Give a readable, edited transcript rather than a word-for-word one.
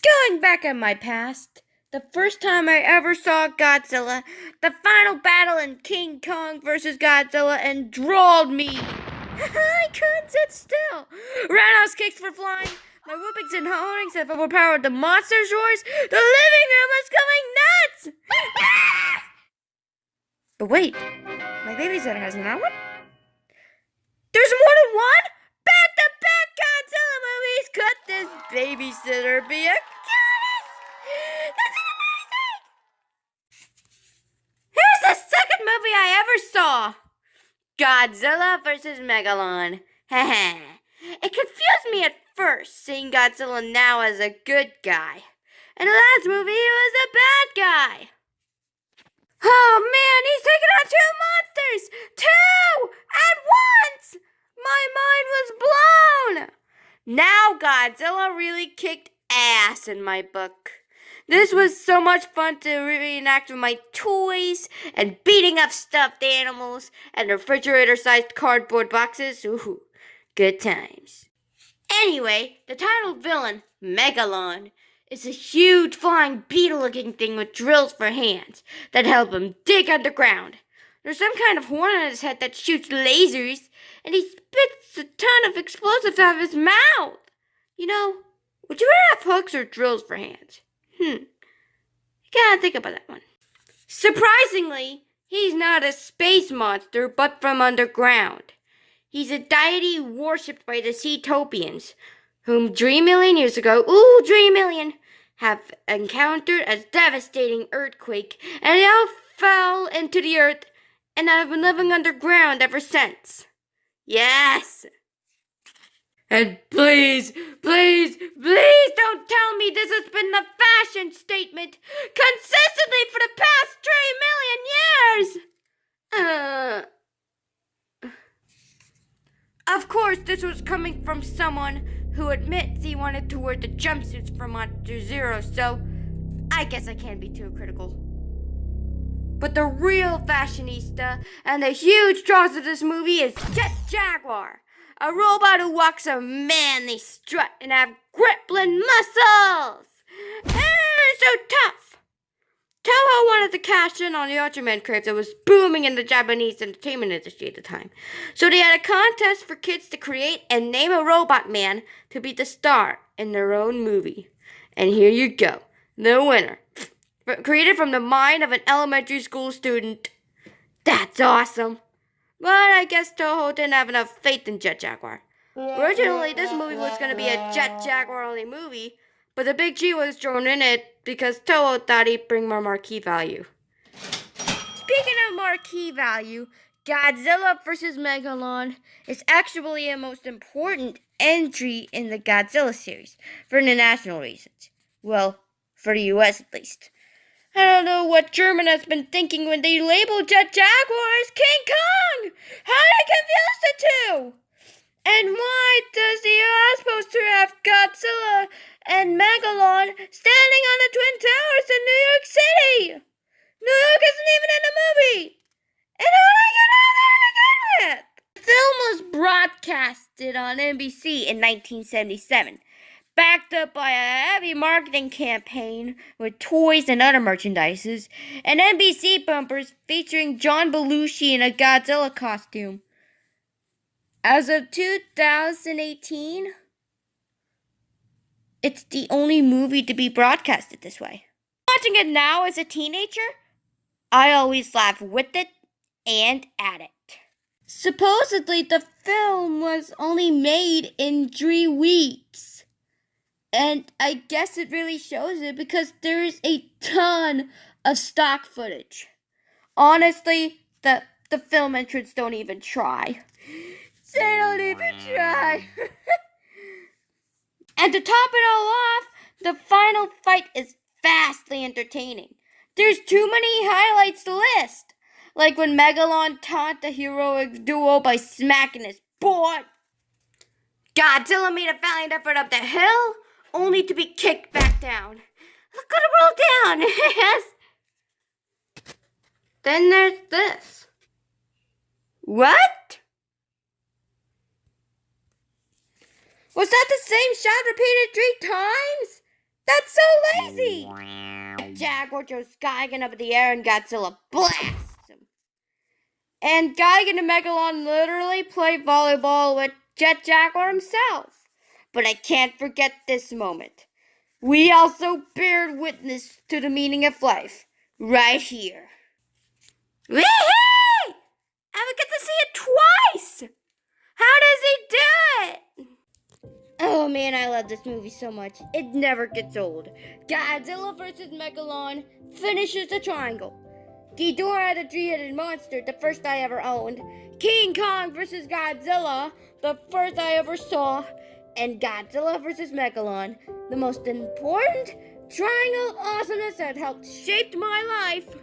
Going back in my past, the first time I ever saw Godzilla, the final battle in King Kong vs. Godzilla enthralled me. I couldn't sit still. Roundhouse kicks were flying. My whoopings and holdings have overpowered the monster's roars. The living room was going nuts. But wait, my babysitter has another one? There's more than one? Back-to-back Godzilla movies! Could this babysitter be a goddess? That's amazing! Here's the second movie I ever saw. Godzilla vs. Megalon. It confused me at first, seeing Godzilla now as a good guy. In the last movie, he was a bad guy. Oh man, he's taking on two monsters! Two! At once! My mind was blown! Now Godzilla really kicked ass in my book. This was so much fun to reenact with my toys and beating up stuffed animals and refrigerator-sized cardboard boxes. Ooh, good times. Anyway, the title villain, Megalon, is a huge flying beetle-looking thing with drills for hands that help him dig underground. There's some kind of horn on his head that shoots lasers, and he spits a ton of explosives out of his mouth. You know, would you rather have hooks or drills for hands? You gotta think about that one. Surprisingly, he's not a space monster, but from underground. He's a deity worshipped by the Seatopians, whom 3 million years ago, 3 million, have encountered a devastating earthquake, and they all fell into the earth and have been living underground ever since. Yes! And please don't tell me this has been the fashion statement consistently for the past 3 million years! Of course, this was coming from someone who admits he wanted to wear the jumpsuits from Monster Zero, so I guess I can't be too critical. But the real fashionista and the huge draws of this movie is Jaguar, a robot who walks a manly strut and have Gremlin muscles. So tough. Toho wanted to cash in on the Ultraman craze that was booming in the Japanese entertainment industry at the time. So they had a contest for kids to create and name a robot man to be the star in their own movie. And here you go, the winner. Created from the mind of an elementary school student. That's awesome. But I guess Toho didn't have enough faith in Jet Jaguar. Originally, this movie was going to be a Jet Jaguar only movie, but the big G was thrown in it because Toho thought he'd bring more marquee value. Speaking of marquee value, Godzilla vs. Megalon is actually a most important entry in the Godzilla series for international reasons. Well, for the US at least. I don't know what German has been thinking when they labeled Jet Jaguar as King Kong! How they confused the two! And why does the US poster have Godzilla and Megalon standing on the Twin Towers in New York City? New York isn't even in the movie! And how did I get out there to begin with? The film was broadcasted on NBC in 1977. Backed up by a heavy marketing campaign with toys and other merchandises, and NBC bumpers featuring John Belushi in a Godzilla costume. As of 2018, it's the only movie to be broadcasted this way. Watching it now as a teenager, I always laugh with it and at it. Supposedly, the film was only made in 3 weeks. And I guess it really shows it because there is a ton of stock footage. Honestly, the film entrants don't even try. They don't even try. And to top it all off, the final fight is vastly entertaining. There's too many highlights to list. Like when Megalon taunt the heroic duo by smacking his board. Godzilla made a valiant effort up the hill, only to be kicked back down. Look at it roll down. Yes. Then there's this. What? Was that the same shot repeated 3 times? That's movie! A Jaguar throws Gigan up in the air and Godzilla blasts him. And Gigan and Megalon literally play volleyball with Jaguar himself. But I can't forget this moment. We also bear witness to the meaning of life right here. Wee-hee! I would get to see it twice! How does he do it? Oh man, I love this movie so much. It never gets old. Godzilla vs. Megalon finishes the triangle. Ghidorah the three-headed monster, the first I ever owned. King Kong vs. Godzilla, the first I ever saw. And Godzilla vs. Megalon, the most important triangle awesomeness that helped shape my life.